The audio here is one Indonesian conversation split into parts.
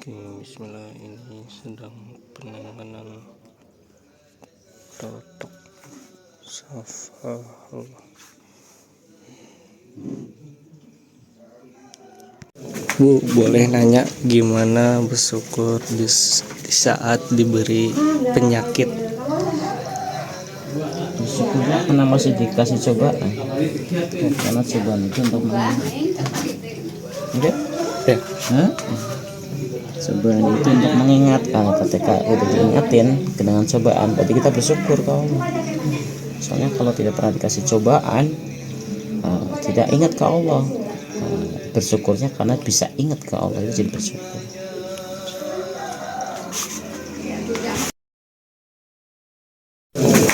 Oke, bismillah, ini sedang penanganan totok safal. Bu, boleh nanya gimana bersyukur di saat diberi penyakit? Bersyukurnya karena masih dikasih cobaan, karena cobaan itu untuk cobaan itu untuk mengingatkan. Ketika udah diingatin dengan cobaan, berarti kita bersyukur kau. Soalnya kalau tidak pernah dikasih cobaan, tidak ingat ke Allah. Bersyukurnya karena bisa ingat ke Allah, itu jadi bersyukur.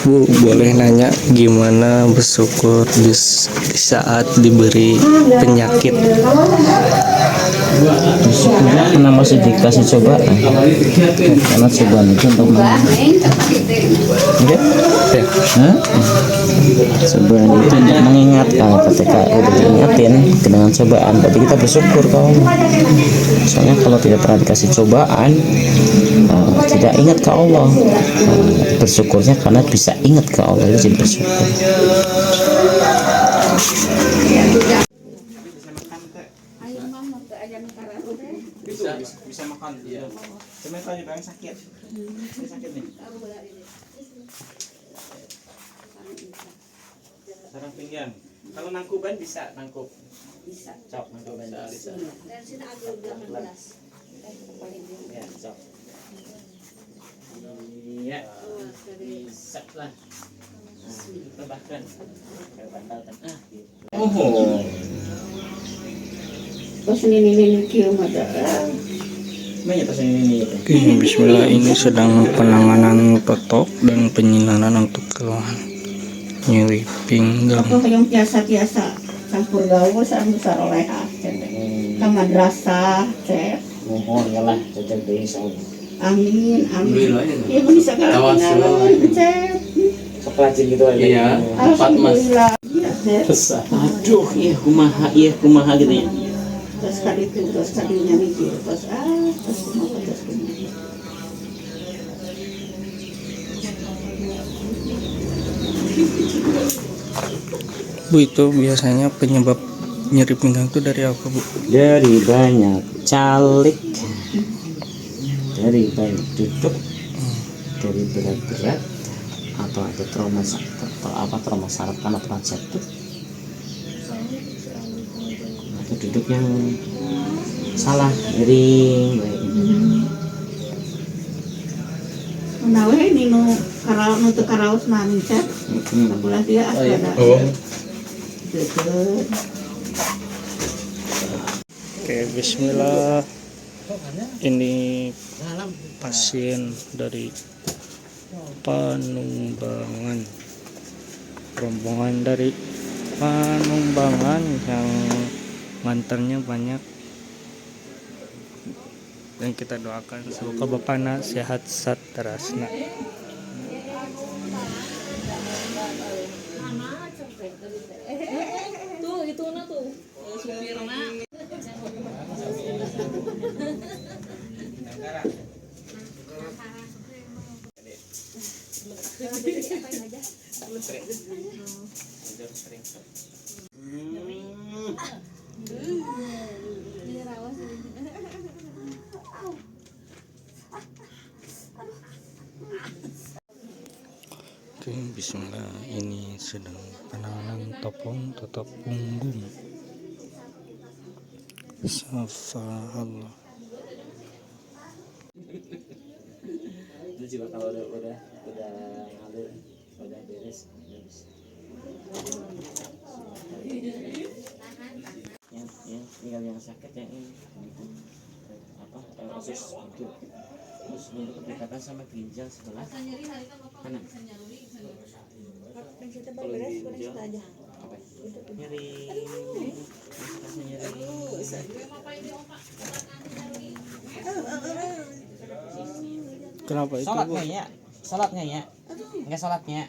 Bu, boleh nanya gimana bersyukur di saat diberi penyakit? Bersyukurnya karena masih dikasih cobaan, karena cobaan itu untuk cobaan itu untuk mengingatkan. Ketika udah diingatin dengan cobaan, berarti kita bersyukur kau. Soalnya kalau tidak pernah dikasih cobaan, tidak ingat ke Allah. Bersyukurnya karena bisa ingat ke Allah, itu jadi bersyukur. Bisa makan ya. Cuma tadi bang sakit. Sakit nih. Sarang pinggang. Kalau nangkuban bisa nangkup. Bisa. Cok nangkuban bisa. Dan sini agak 18. Ya, cok. Iya. Bisa lah. Tambahkan. Kayak bantal tengah. Oh. Terus ini kieu mah Banyak tas ini. Oke, bismillah, ini sedang penanganan totok dan penyinaran untuk keluhan nyeri pinggang. apa yang biasa-biasa campur gaul sareng saroleha ka madrasah teh. Mohon lah cocok deh insyaallah. Amin amin. Ieu bisa kalangan teh. Sekelajin gitu aja. Iya. Alhamdulillah. Iya teh. Aduh, iya kumaha gitu ya. Terus kali itu terus kalinya mikir terus mau terus Bu, itu biasanya penyebab nyeri pinggang itu dari apa, Bu? Dari banyak calik, dari banyak duduk, dari berat-berat, atau ada trauma saraf karena pernah jatuh, atau duduk yang salah, miring, nawe ini nu teu karaos mani teh. Sebelah dia ada. Oke, bismillah. Ini pasien dari Panumbangan, rombongan dari Panumbangan yang nganternya banyak, dan kita doakan semoga bapakna sehat saterasna. Tuh itu na tuh supirna. Oke, bismillah, ini sedang penanganan totok punggung safal. Itu juga kalau udah ngalir, udah beres. Yang tinggal yang sakit yang ini apa usus itu, terus untuk berdekatan sama ginjal sebelah kanan. Kalau ginjal apa? Nyeri. Kenapa itu, Bu? Sholatnya nggak sholatnya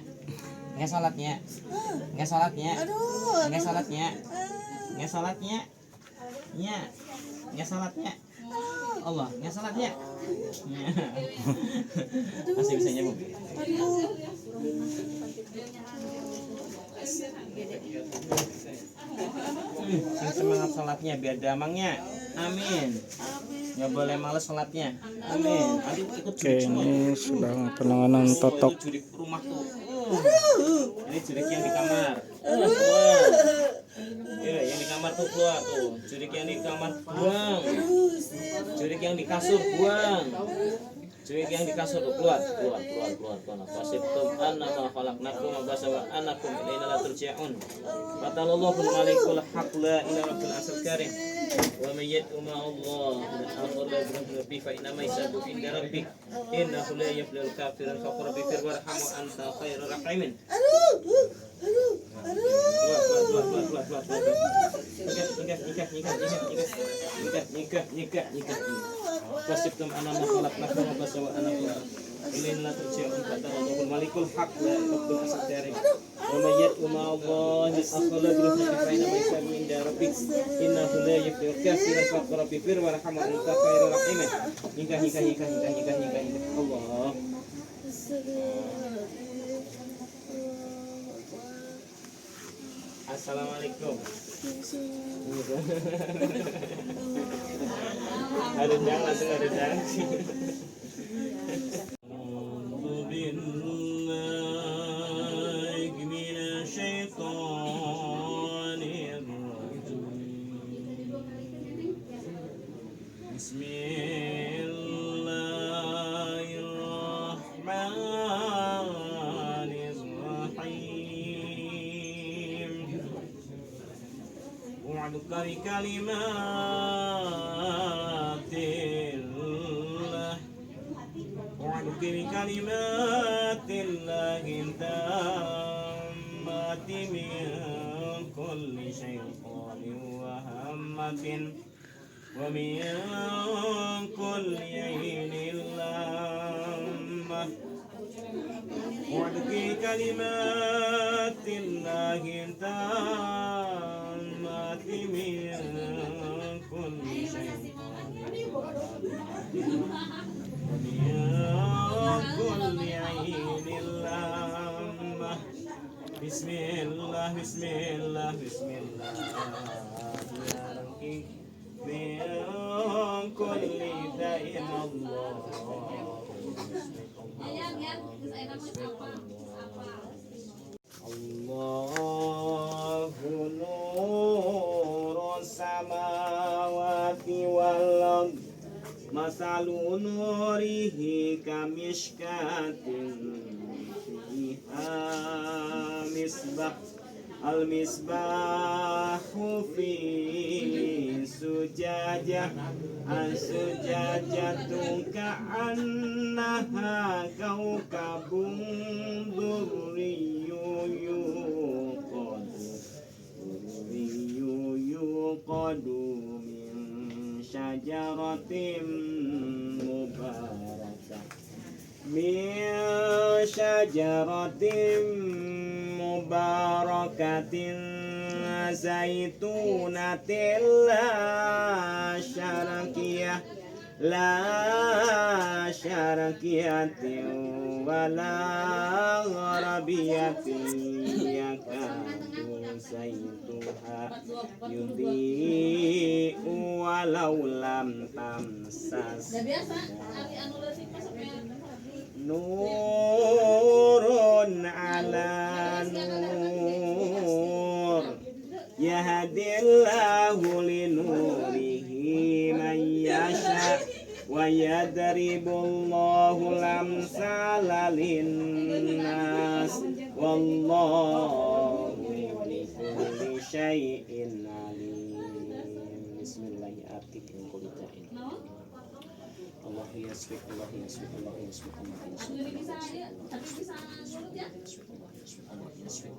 ya, nggak sholatnya Allah, nggak salatnya. Masih bisa nyambung. Sing semangat sholatnya biar damangnya. Amin. Nggak boleh males sholatnya. Amin. Aduh, ikut Oke, jurik semua. ini sedang penanganan Oh, totok. itu jurik rumah tuh. Ini jurik yang di kamar. Keluar. Ya, yang di kamar tuh keluar tuh. Jurik yang di kamar buang. Jurik yang di kasur buang. Jurik yang di kasur tuh keluar. Fasibtum annama khalaqnakum wa basawa annakum ilaina la turja'un. Fatallahu malikul haq la ilaha illa asal karim. Wa may yad'u ma Allah min akhir la yudhillu fa inna ma yasabu inda rabbik innahu la yuflihul kafirun fa qur bi fir warhamu anta khairur rahimin. Nikah. Fasibtum annama khalaqnakum wa basawa annakum ilaina la turja'un. Fatallahu malikul haq la ilaha illa asal karim. Wa may yad'u ma Allah min akhir la yudhillu fa inna ma yasabu inda rabbik innahu la yuflihul kafirun fa qur bi fir warhamu anta khairur rahimin. Nikah. Allah. Assalamualaikum. Ada jang langsung ada jang. بكلمات الله التامات من كل شيطان وهمة ومن كل عين لامة بكلمات الله التامات من كل شيطان كل عين لامة بسم الله من كل داء الله الله نور السماوات والأرض مثل نوره كمشكاة فيها مصباح المصباح في زجاجة الزجاجة كأنها كوكب دري يوقد من شجرة مباركة زيتونة لا شرقية ولا غربية يكاد زيتها يضيء ولو لم تمسس نور على نور يهدي الله لنوره من يشاء ويضرب الله الأمثال للناس والله بكل شيء عليم. بسم الله أرتك من كل داء الله يسفك الله يسفك الله يسفك الله يسفك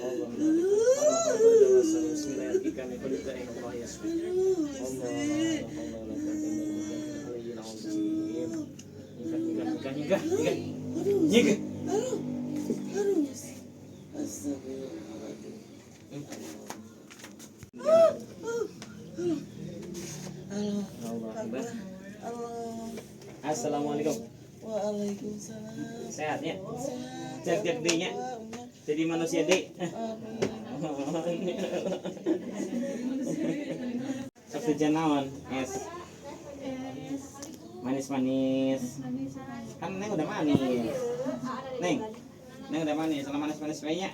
Allah Enggak. Nyegah. Assalamualaikum. Waalaikumsalam. Sehat ya? Sehat gedenya. Jadi manusia dek. Sabtu janawan, es. Manis-manis. Kan Neng udah manis. Neng udah manis. Kalau manis-manis wae.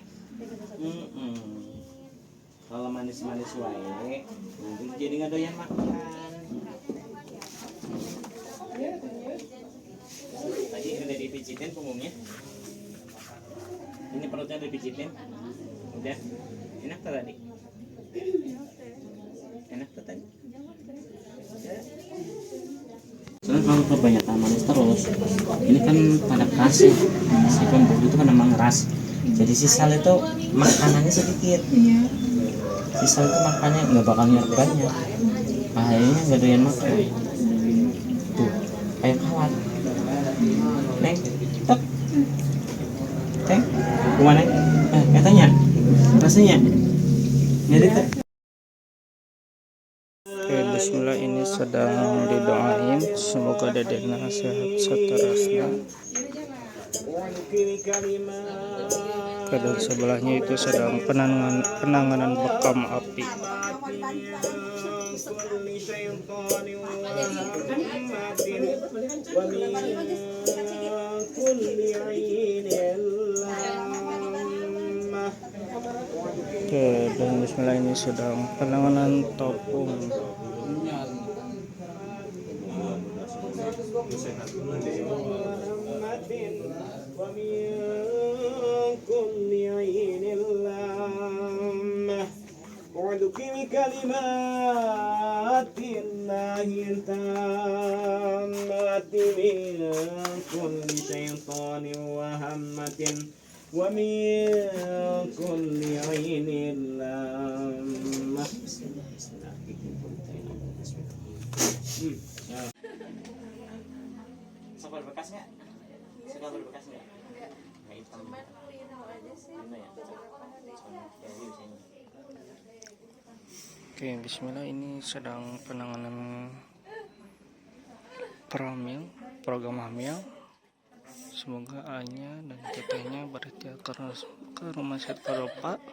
Kalau manis-manis wae, nanti jadi nggak doyan makan. Tadi udah dipijitin punggungnya. Ini perutnya udah dipijitin. Udah. Enak tuh tadi. Enak tuh tadi. Soalnya kalau kebanyakan manis terus, ini kan pada keras ya. Si pembuluh itu kan memang keras. Jadi si sal itu makanannya sedikit. Si sal itu makannya nggak bakal nyerap banyak. Bahayanya nggak doyan makan. Tuh, kayak kawan. Neng, tok. Neng, kemana? Katanya, rasanya. Jadi tuh. Oke, bismillah, ini sedang didoain semoga dedeknya sehat seterusnya. Oke, dan sebelahnya itu sedang penanganan bekam api. Oke, dan bismillah, ini sedang penanganan topung. بكلمات الله التامات من كل شيطان وهمة ومن كل عين لامة. Suka berbekas nggak? Suka berbekas nggak? Nggak hitam. Gimana ya? Oke, bismillah, ini sedang penanganan program hamil. Semoga A-nya dan tetehnya berikhtiar ke rumah sakit Karopa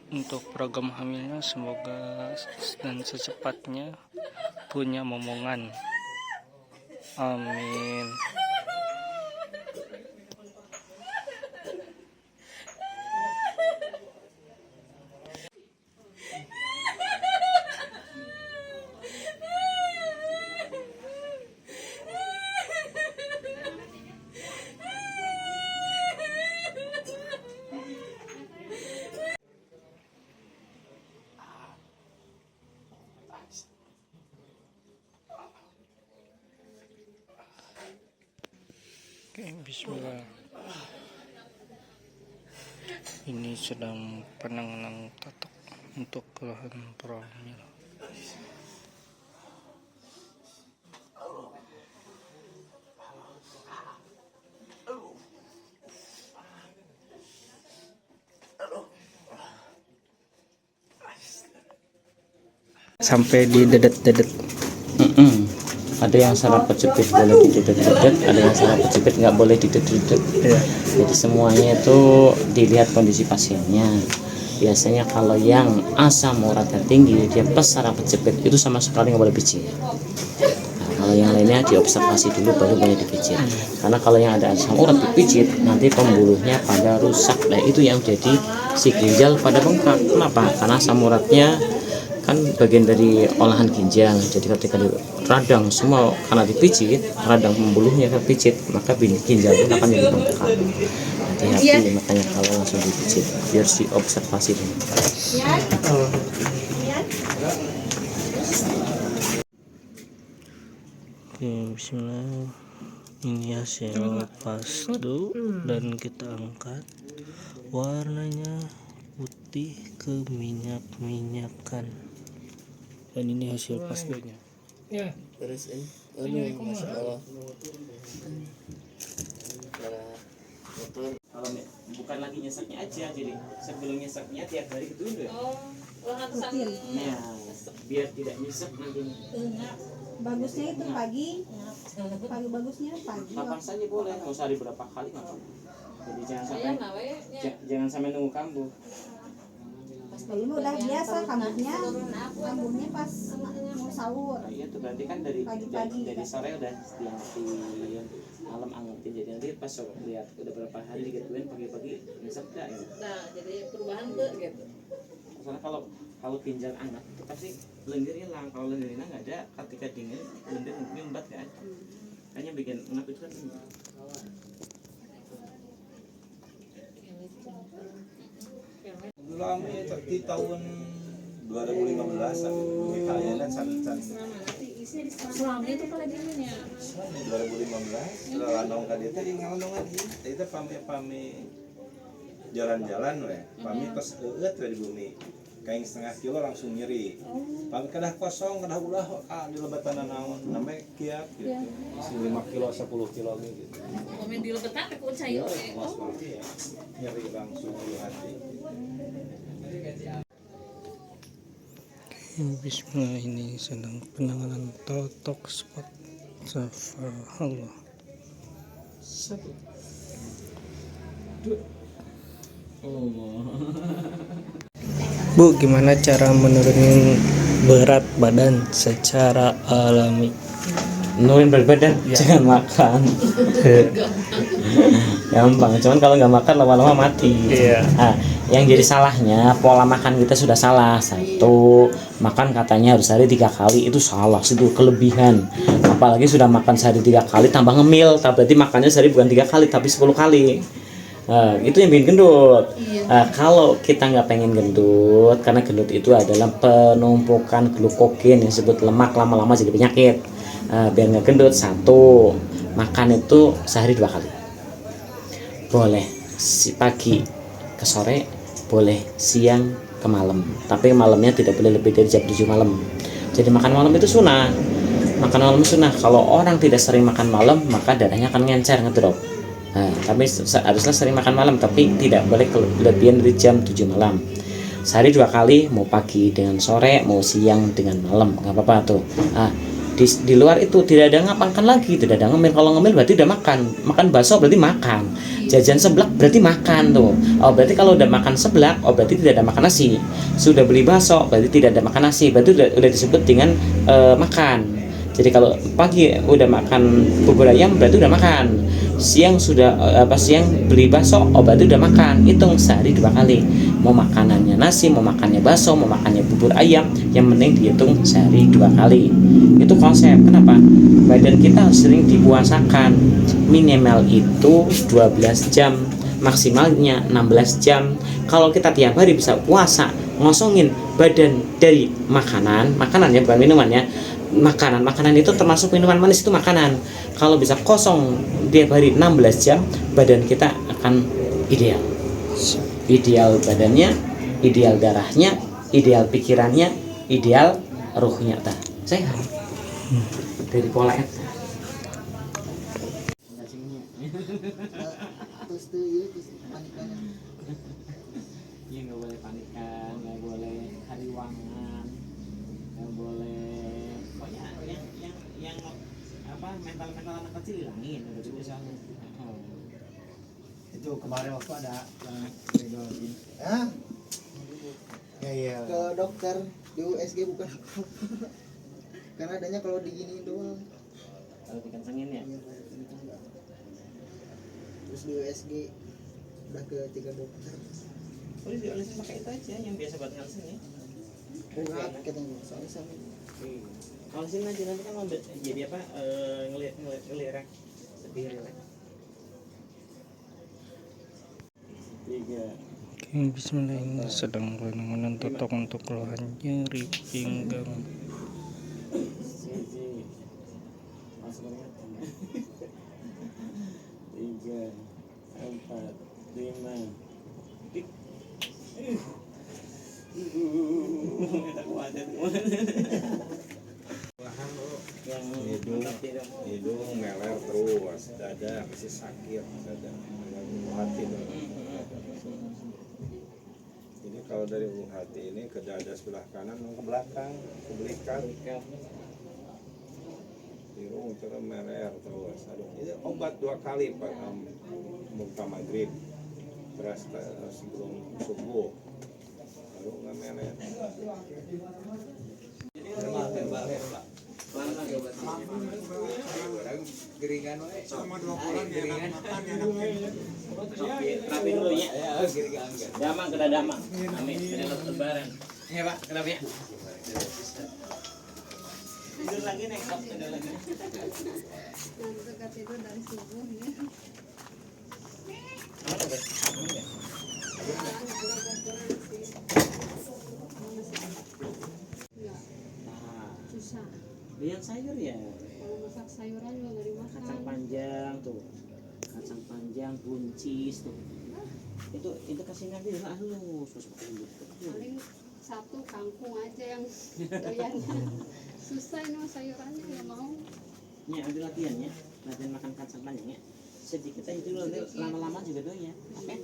untuk program hamilnya. Semoga dan secepatnya punya momongan. Amin. Oke, bismillah. Ini sedang penanganan tatok untuk keluhan hamil. Sampai di dedet-dedet. Ada yang saraf kejepit boleh didedet-dedet, ada yang saraf kejepit nggak boleh didedet-dedet. Jadi semuanya itu dilihat kondisi pasiennya. Biasanya kalau yang asam uratnya tinggi, dia plus saraf kejepit, itu sama sekali nggak boleh pijit. Nah, kalau yang lainnya diobservasi dulu baru boleh dipijit. Karena kalau yang ada asam urat dipijit, nanti pembuluhnya pada rusak. Nah, itu yang jadi si ginjal pada bengkak. Kenapa? Karena asam uratnya kan bagian dari olahan ginjal. Jadi ketika di radang semua karena dipijit, radang pembuluhnya kepijit, maka ginjal itu akan jadi bengkak. Hati-hati, makanya kalau langsung dipijit biar diobservasi dulu. Oke, bismillah. Ini hasil pasdu dan kita angkat. Warnanya putih keminyak-minyakan. Dan ini hasil pasdunya. Terus ini, masya Allah. Kalau bukan lagi nyeseknya aja, jadi sebelum nyeseknya tiap hari itu dulu. Oh, langsung Nah, biar tidak nyesek nantinya. Bagusnya itu pagi bagusnya pagi. Kapan saja boleh, mau sehari berapa kali nggak apa-apa. Jadi jangan sampai saya nawe nya jangan sampai nunggu kambuh. Ini udah biasa kambuhnya pas mau sahur. Nah, iya tuh berarti kan dari Pagi-pagi, dari kan? sore udah diangetin, malam angetin, jadi nanti pas lihat udah berapa hari digituin pagi-pagi nyesek dah ya. nah jadi perubahan tuh gitu. Soalnya kalau pinjal anget itu pasti lendir hilang. Kalau lendirnya nggak ada, ketika dingin lendir nyumbat kan. Kayaknya bikin ngap itu kan. Lama ya, tapi tahun 2015 sampai kayaknya san Suami itu kalau dirinya 2015 setelah landong ka dieu teh ngalandong lagi. Teh pami jalan-jalan we. Pami tos eueut we di bumi. Kaing setengah kilo langsung nyeri. Pami kedah kosong, kedah ulah di lebatan naon, namanya kiap gitu. 5 kilo, 10 kilo gitu. komen di lebetan aku cair Mas mati ya. Nyeri langsung di hati. Bismillah, ini sedang penanganan totok spot safar Allah. Bu, gimana cara menurunin berat badan secara alami? Nurin berat badan, jangan makan. Gampang, cuman kalau nggak makan lama-lama mati. Iya. Nah, yang jadi salahnya pola makan kita sudah salah. Satu, makan katanya harus sehari 3 kali, itu salah, itu kelebihan. Apalagi sudah makan sehari 3 kali tambah ngemil, berarti makannya sehari bukan 3 kali tapi 10 kali. Itu yang bikin gendut. Kalau kita nggak pengen gendut, karena gendut itu adalah penumpukan glukogen yang disebut lemak, lama-lama jadi penyakit. Biar nggak gendut, satu, makan itu sehari 2 kali. Boleh si pagi ke sore, boleh siang ke malam, tapi malamnya tidak boleh lebih dari jam 7 malam. Jadi makan malam itu sunnah. Makan malam sunnah. Kalau orang tidak sering makan malam, maka darahnya akan ngencer, ngedrop. Tapi harusnya sering makan malam, tapi tidak boleh kelebihan dari jam 7 malam. Sehari 2 kali, mau pagi dengan sore, mau siang dengan malam, nggak apa-apa tuh. Di luar itu tidak ada ngapakan lagi, tidak ada ngemil. Kalau ngemil berarti udah makan bakso berarti makan, jajan seblak berarti makan tuh. Berarti kalau udah makan seblak, berarti tidak ada makan nasi. Sudah beli bakso berarti tidak ada makan nasi, berarti udah disebut dengan makan. Jadi kalau pagi udah makan bubur ayam berarti udah makan. Siang sudah siang beli bakso, berarti udah makan. Hitung sehari 2 kali. Mau makanannya nasi, mau makannya bakso, mau makannya bubur ayam, yang penting dihitung sehari 2 kali. Itu konsep. Kenapa? Badan kita sering dipuasakan. Minimal itu 12 jam, maksimalnya 16 jam. Kalau kita tiap hari bisa puasa, ngosongin badan dari makanannya bukan minumannya. Makanan itu termasuk minuman manis, itu makanan. Kalau bisa kosong tiap hari 16 jam, badan kita akan ideal. Ideal badannya, ideal darahnya, ideal pikirannya, ideal ruhnya, sehat. Dari pola eta. Ya nggak boleh panikan, nggak boleh hariwangan, nggak boleh pokoknya yang mental anak kecil hilangin udah misalnya. Itu kemarin waktu ada ya Ke dokter di USG bukan. Karena adanya kalau diginiin doang. Kalau dikencengin ya. Terus di USG udah ke 3 dokter. Boleh diolesin pakai itu aja yang biasa buat ngelsin ya. Berat katanya soalnya sama. Olesin aja nanti kan mau jadi apa ngelirik lebih rileks. 3. Oke, bismillah, ini sedang penanganan totok untuk keluhan nyeri pinggang. Masuk ke 3, 4, 5. Tak kuat ya. Yang hidung meler terus, dada masih sakit, dada ulu hati tuh. Jadi kalau dari ulu hati ini ke dada sebelah kanan ke belakang, ke belikat, hidung terus meler terus. Aduh, ini obat 2 kali Pak, muka maghrib, terus sebelum subuh, baru nggak meler. Rapi dulu ya. Damang kena damang. Amin. Kena lebaran. Ya Pak, kenapa ya? Tidur lagi nih, kok tidur lagi. Nanti suka tidur dari subuh ya. Mana Bet? Aman nggak? Nah, Susah. lihat sayur ya. Kalau masak sayuran juga nggak dimakan. Kacang panjang tuh. Kacang panjang, buncis tuh. Itu kasih nanti halus terus pakai gitu. Paling satu kangkung aja yang doyannya. Susah ini mah sayurannya nggak mau. Ini ambil latihannya, latihan makan kacang panjang ya. Sedikit aja dulu, nanti lama-lama juga doyan. Oke?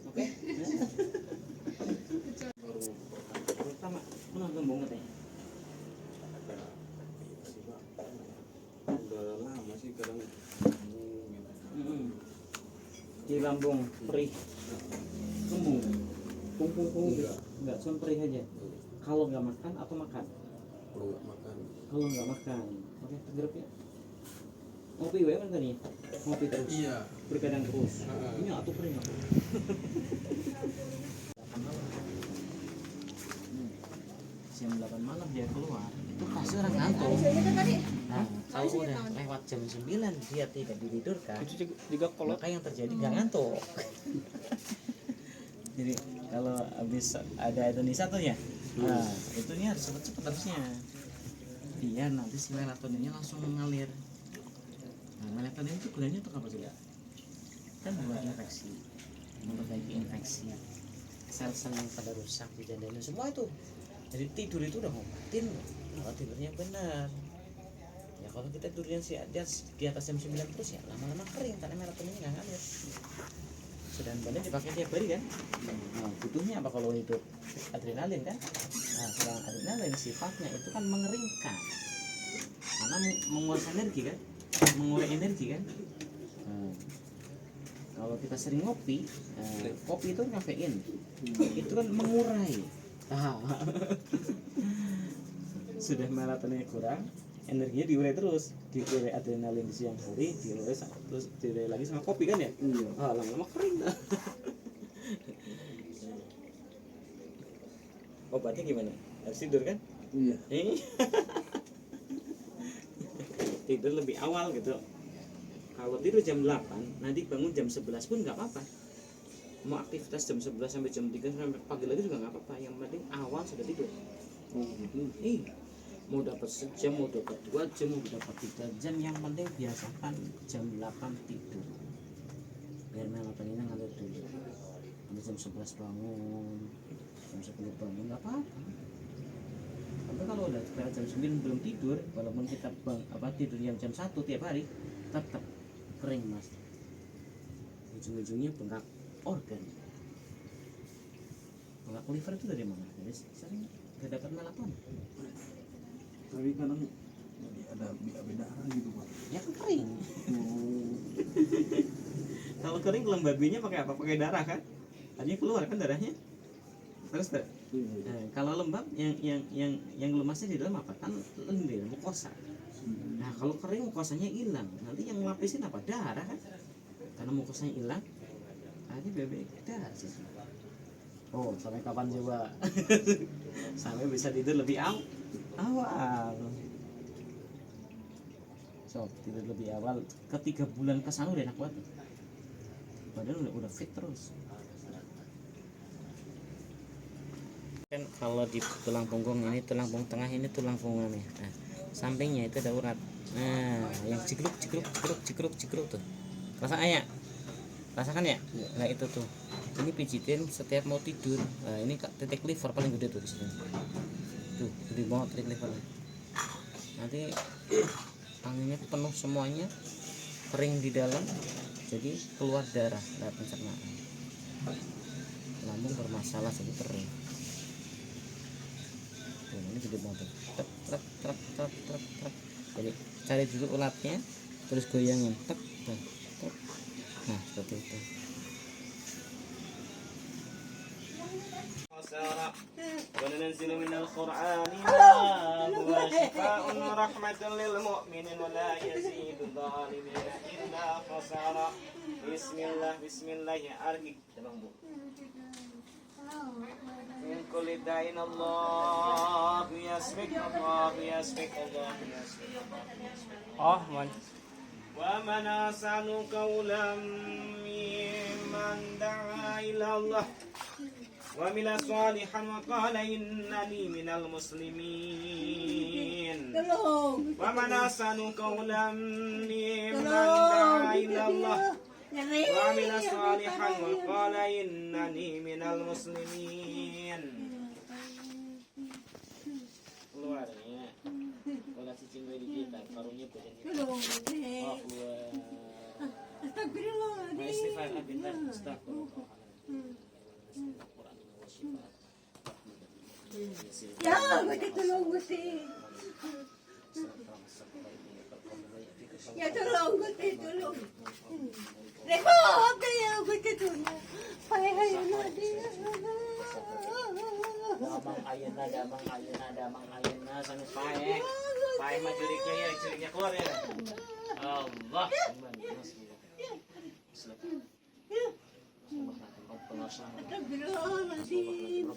Oke? Pertama, mana gembong katanya? Udah lama sih kadang Di lambung perih, gembung, pung enggak, cuma perih aja. Kalau nggak makan atau makan? Kalau nggak makan, oke, tegap ya. Ngopi wae kan tadi? Ngopi terus. Iya. Berkadang terus. Ini atuh kering aku. Jam 8 malam dia keluar, itu pasti orang ngantuk. Nah, kalau udah lewat jam 9 dia tidak ditidurkan, Itu juga kalau maka yang terjadi nggak ngantuk. Jadi kalau habis ada Indonesia tuh ya, nah itunya harus cepet-cepet harusnya. Biar nanti si melatoninnya langsung mengalir. Nah, melatonin itu gunanya untuk apa juga? Kan buat infeksi, memperbaiki infeksi, sel-sel yang pada rusak di jandain semua itu. Jadi tidur itu udah ngobatin kalau tidurnya benar. Ya kalau kita tidurnya di atas jam 9 terus ya lama-lama kering karena melatoninnya nggak ngalir. Sedang badan dipakai tiap hari kan. Nah, butuhnya apa kalau hidup? Adrenalin kan. Nah, sedangkan adrenalin sifatnya itu kan mengeringkan, karena menguras energi kan, mengurai energi kan. Nah, kalau kita sering ngopi, kopi itu kafein, itu kan mengurai. Sudah melatoninnya kurang, energinya diurai terus, diurai adrenalin di siang hari, diurai terus diurai lagi sama kopi kan ya. Lama-lama kering dah. Obatnya gimana? Harus tidur kan? Iya. Tidur lebih awal gitu. Kalau tidur jam 8, nanti bangun jam 11 pun nggak apa-apa. Mau aktivitas jam 11 sampai jam 3 sampai pagi lagi juga nggak apa-apa. Yang penting awal sudah tidur. Mau dapat sejam, mau dapat 2 jam, mau dapat 3 jam, yang penting biasakan jam 8 tidur. Biar melatoninnya ngalir dulu. Nanti jam 11 bangun, jam 10 bangun nggak apa-apa. Tapi kalau udah jam 9 belum tidur, walaupun kita tidur jam 1 tiap hari, tetap kering mas. Ujung-ujungnya bengkak organ. Bengkak liver itu dari mana? Dari sering nggak dapat melatonin. tapi kadang ada beda gitu Pak. Ya kan kering. Kalau kering kelembabinya pakai apa? Pakai darah kan? Tadinya keluar kan darahnya. Terus kalau lembab yang lemasnya di dalam apa? Kan lendir, mukosa. Nah kalau kering mukosanya hilang, nanti yang ngelapisin apa? Darah kan? Karena mukosanya hilang, nanti bebek darah sih. Oh sampai kapan coba? Sampai bisa tidur lebih awal. So tidur lebih awal. Ke 3 bulan kesana udah enak banget. Badan udah fit terus. Kan kalau di tulang punggung ini, tulang punggung tengah ini tulang punggungnya. Nah, sampingnya itu ada urat. Nah, yang cikruk tuh. Rasakan ya? Nah itu tuh. Ini pijitin setiap mau tidur. Nah, ini titik liver paling gede tuh di sini. Tuh, gede banget titik liver. Nanti anginnya penuh semuanya, kering di dalam, jadi keluar darah dari pencernaan, lambung bermasalah jadi kering. Ini gede banget, trek. Jadi cari dulu ulatnya, terus goyangin, tek. Nah seperti itu. وننزل من القرآن ما هو شفاء ورحمة للمؤمنين ولا يزيد الظالمين إلا خسارا. بسم الله ya argi من كل داء الله يسبك ومن أحسن قولا ممن دعا إلى الله وعمل صالحا وقال إنني من المسلمين ومن أحسن قولا ممن دعا إلى الله وعمل صالحا وقال إنني من المسلمين. Keluar ya. Kalau cicing gue kita karunya punya. Oh keluar. Astagfirullah. Istighfar abinda astagfirullah. Ya, Gusti tolong Gusti. Ya tolong Gusti tolong. Reko, apa ya Gusti tolong. Payahan dia. Damang ayana sana pae mah curignya keluar ya. Allah. Astagfirullahaladzim.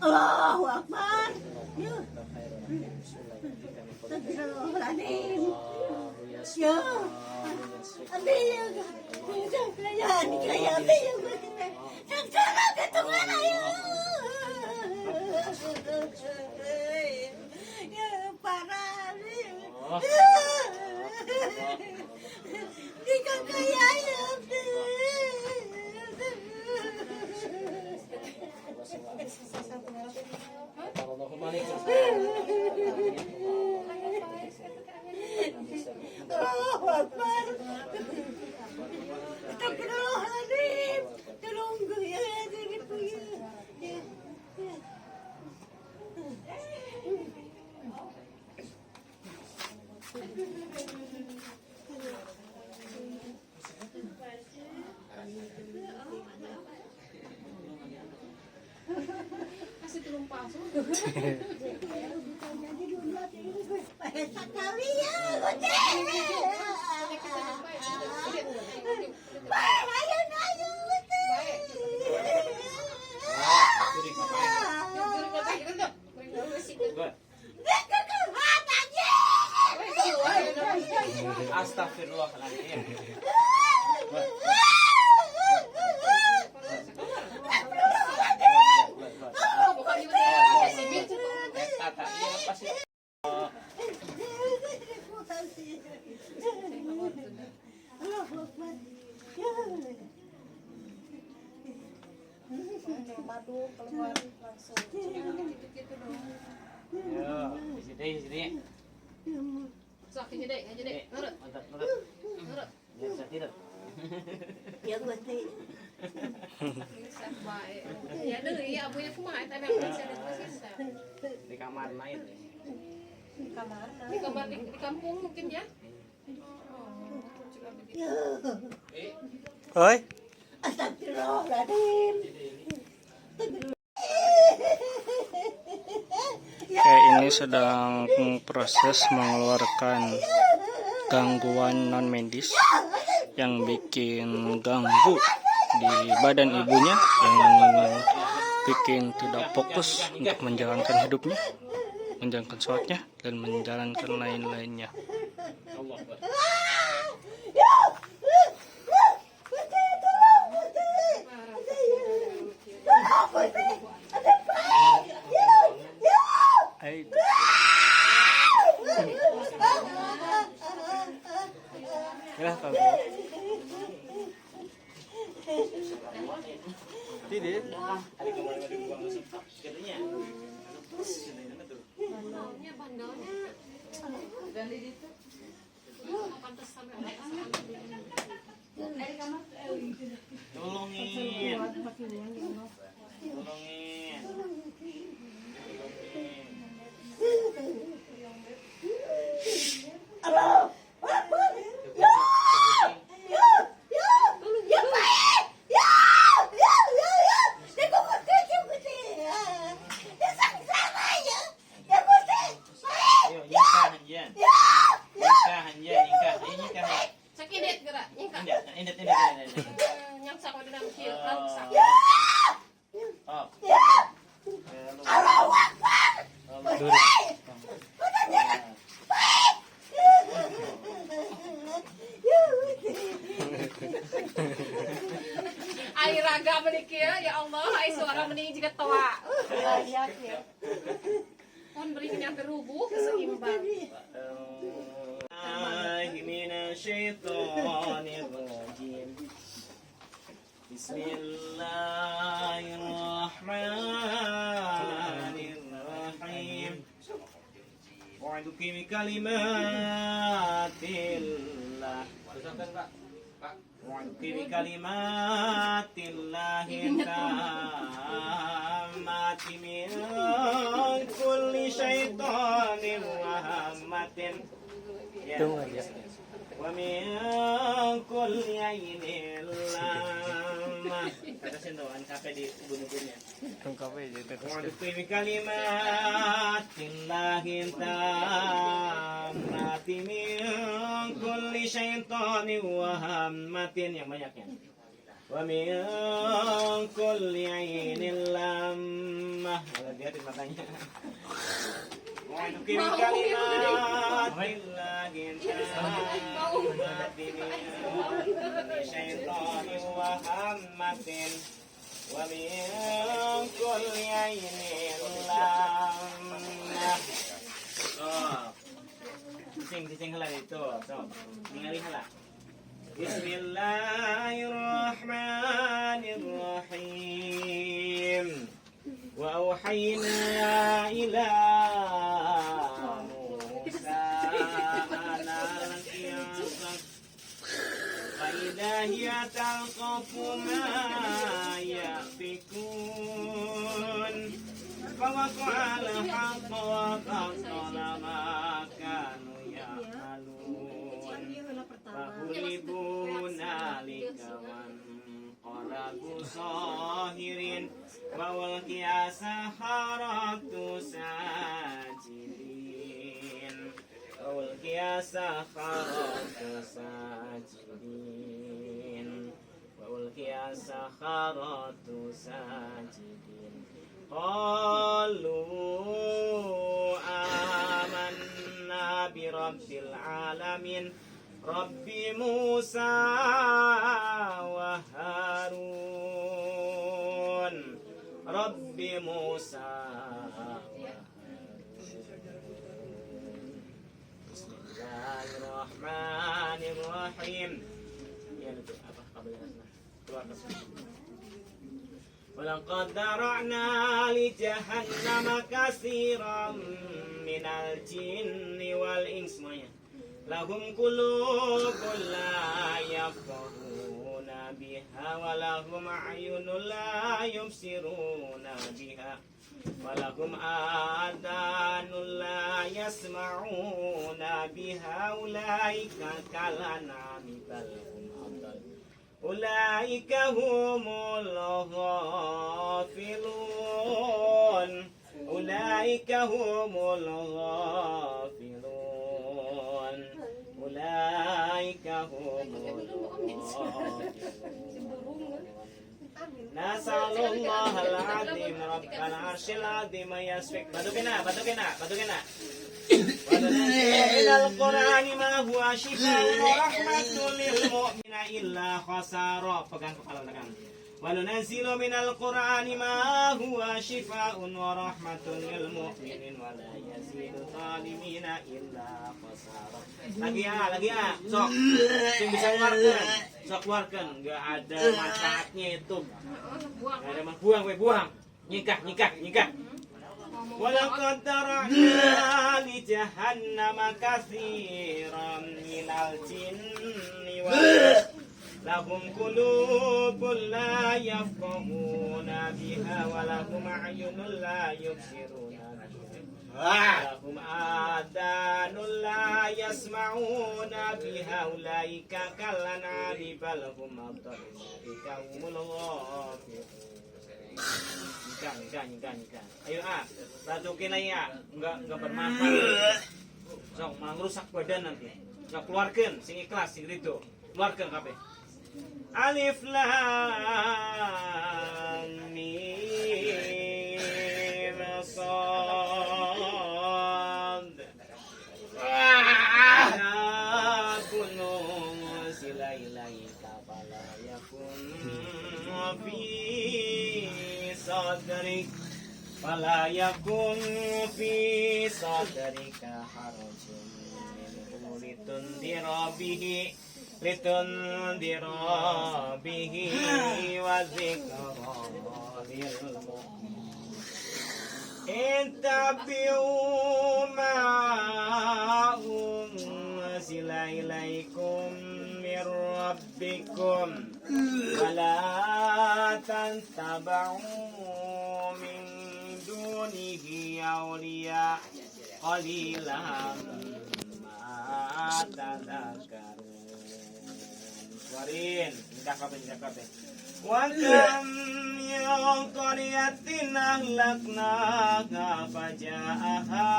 Allahu Akbar. Astagfirullahaladzim. Ya. Ambil ya. Ya, ambil ya. Sekarang ketungan ayo. Ya, parah. Di kakak ya. Allahu Akbar. Astagfirullahaladzim. Tolong gue ya dari punya. Kasih tulung palsu. Sekali ya, Gusti. Ayo, Gusti. Astagfirullahaladzim. Madu keluar langsung. Gitu dong. Di sini. Sok aja deh. Nurut. Biar bisa tidur. Ya, Gusti. Bisa baik. Ya deui ya abunya kumaha eta memang bisa ditusisa. Di kamar main. Di kamar di kampung mungkin ya. Oi, Astagfirullahaladzim. kayak ini sedang proses mengeluarkan gangguan non medis yang bikin ganggu di badan ibunya, yang bikin tidak fokus untuk menjalankan hidupnya, menjalankan sholatnya, dan menjalankan lain-lainnya. Ya, kalau Hari kemarin ada buang masuk katanya. Bandelnya pantas sampai orang Tolongin. Ayo, nikah Hanjan. Nikah Hanjan, nikah. Ayo nikah. sakit gerak nyangka Indet. yang sak ada dalam kieu sak Oh. ai raga meuni kieu ya Allah ai suara meuni juga toa layak ya pun beri yang berubuh seimbang Minasyaitonirrajim. Bismillahirrahmanirrahim. Wa'aduki bikalimatillah. Wa'aduki bikalimatillah tammati min kulli syaitanir rahmatin. Wa min kulli ainin lamma. Kata sentuhan kafe di ubun-ubunnya. Wa'aduki bikalimatillahi tammati min kulli syaitanin wa hammatin, yang banyaknya. Wa min kulli ainin lamma. Lihatin matanya. Wa'aduki bikalimatillahi tammati min kulli syaitanin wa hammatin. Wa min kulli ainin lamma. Oh. Sing hala itu. So, ningali hala. Bismillahirrahmanirrahim. Wa auhayna ila Musa فإذا هي تلقف ما يأفكون فوقع الحق وبطل ما كانوا يعملون فغلبوا هنالك وانقلبوا صاغرين وألقي السحرة ساجدين وألقي السحرة ساجدين وألقي السحرة ساجدين قالوا آمنا برب العالمين رب موسى وهارون رب موسى بسم الله الرحمن الرحيم. ولقد ذرأنا لجهنم كثيرا من الجن والإنس لهم قلوب لا يفقهون بها ولهم أعين لا يبصرون بها ولهم آذان لا يسمعون بها أولئك كالأنعام بل هم أضل أولئك هم الغافلون أولئك هم الغافلون أولئك هم الغافلون نسأل الله العظيم رب العرش العظيم يسفك بدوكنا من القرآن ما هو شفاء ورحمة للمؤمن إلا خسارة. Pegang kepala tekan. وننزل من القرآن ما هو شفاء ورحمة للمؤمنين ولا يزيد الظالمين إلا خسارا. Lagi ya, sok bisa keluarkan, nggak ada manfaatnya itu, nggak ada manfaat, buang, nyikah. Walaqad tara'na li jahannama katsiran minal jinni wal lahum qulubun la yafqahuna biha wa lahum a'yunun la yubsiruna biha lahum adanun la yasma'una biha ulaika kal an'ami bal hum adall ulaika humul ghafilun. Nikah. Ayo ratukin aja enggak bermanfaat. Sok merusak badan nanti. Sok keluarkan sing ikhlas sing itu. Keluarkan kabeh. Alif lam mim sad. Bunun silailaika fala yakun sadrik fala yakun fi sadrika harajun minhu litundira bihi wa zikra lil mu'minin. Ittabi'u ma unzila ilaikum min rabbikum wa la tantaba'u min dunihi awliya qalilan ma tadhakkarun. Warin, nikah kabeh. Wa kam min qaryatin ahlaknaha faja'aha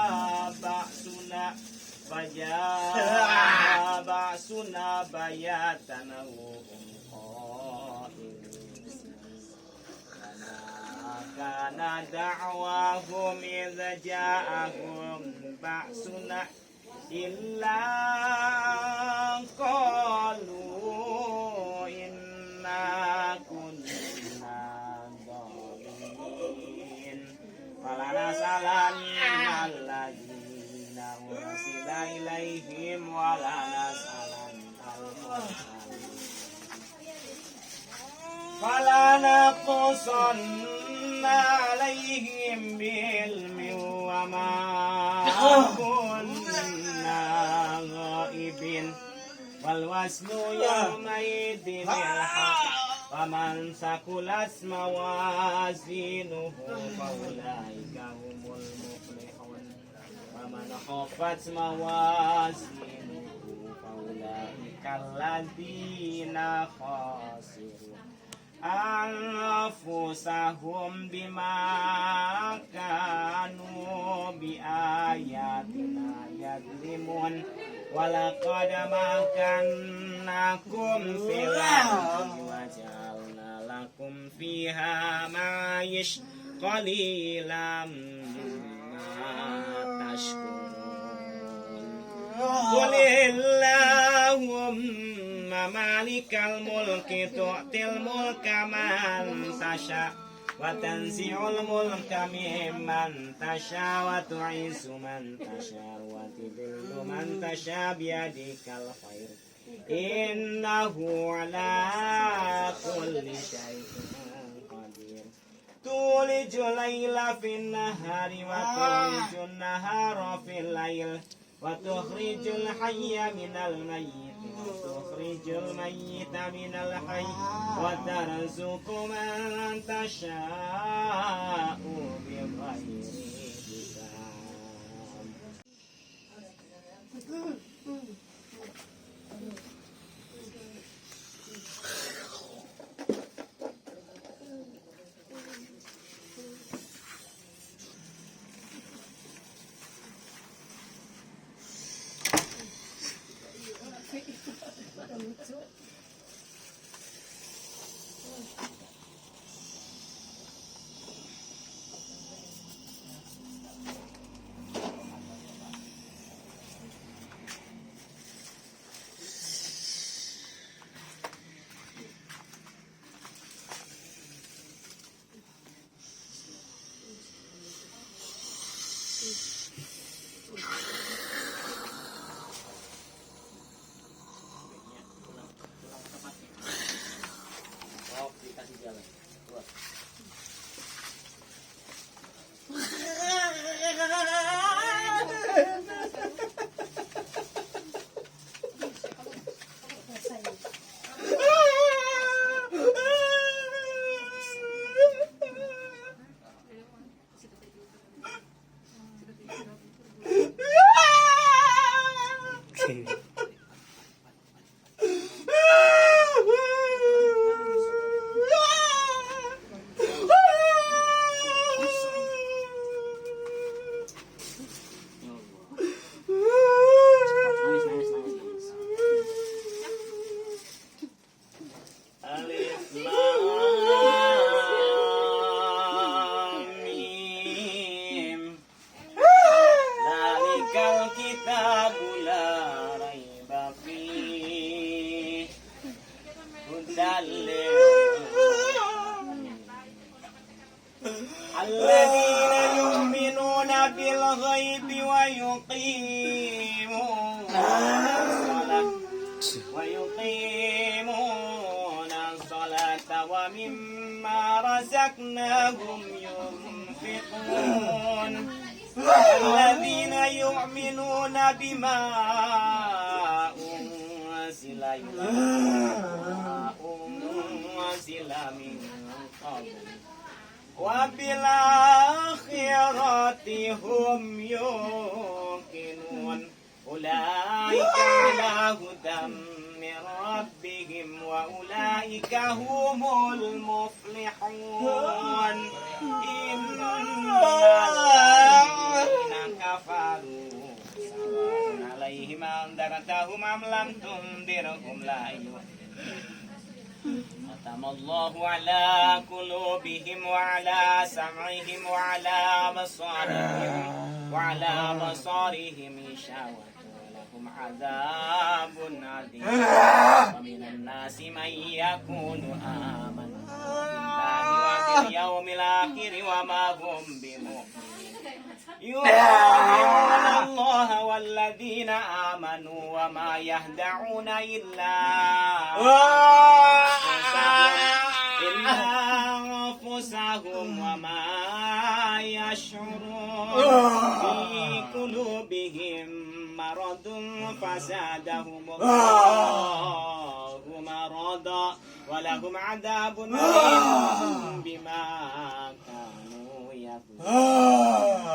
ba'suna bayatan kana da'wahum idza ja'ahum ba'suna illa qalu inna kunna dhalimin falana salanna alladzina ursila ilaihim walana salanna al-mursalin falana qusanna alaihim bilmi wa ma kunna ghaibin wal wasnu yawmaidin al-haq faman sakulat mawazinuhu faulaika humul muflihun waman khaffat mawazinuhu faulaika alladzina khasiru anfusahum bima kanu biayatina yadlimun walaqad makannakum fil ardi wa ja'alna lakum fiha ma'ish qalilan ma tashkurun. Qulillahumma malikal mulki tu'til mulka man tasha wa tanzi'ul mulka mimman tasha wa tu'izzu man tasha wa tudhillu man tasha biyadikal khair innahu ala kulli shay'in qadir. Tulijul laila fin nahari wa tulijul nahara fil lail wa tukhrijul hayya minal mayyit wa tukhrijul mayyita minal hayy wa tarzuqu man tasha'u bighayri Oh, dikasih jalan. Keluar. Alif Lam Mim. Zalikal kitabu la raiba fihi hudan lil alladzina yu'minuna bil ghaibi wa yuqimuna as-salata wa mimma razaqnahum yunfiqun الذين يؤمنون بما أنزل من قبل وبالآخرة هم يوقنون أولئك على هدى من ربهم وأولئك هم المفلحون إن الذين كفروا سواء عليهم أنذرتهم أم لم تنذرهم لا يؤمنون ختم الله على قلوبهم وعلى سمعهم وعلى أبصارهم غشاوة ولهم عذاب عظيم ومن الناس من يقول آمنا بالله وباليوم الآخر وما هم بمؤمنين يخادعون الله والذين آمنوا وما يهدعون إلا أنفسهم وما يشعرون في قلوبهم مرض فزادهم الله مرضا ولهم عذاب أليم بما كانوا يكفرون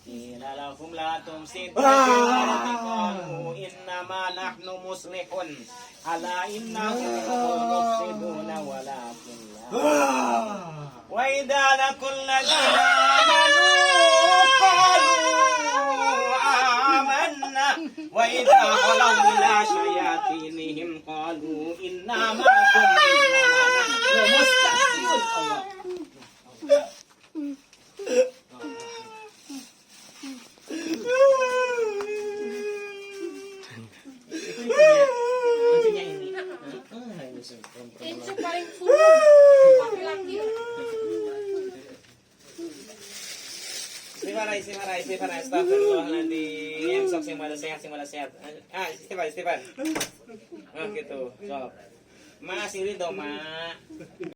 قيل لهم لا تفسدوا في الأرض قالوا إنما نحن مصلحون ألا إنهم المفسدون ولكن لا وإذا لقوا الذين آمنوا قالوا آمنا وإذا خلوا إلى شياطينهم قالوا إنا معكم إنما نحن مستهزئون Itu paling sulit laki-laki. Istighfar, astagfirullahaladzim. Sok sing pada sehat. Istighfar. Oh gitu, sok. Ma, sini dong, Ma.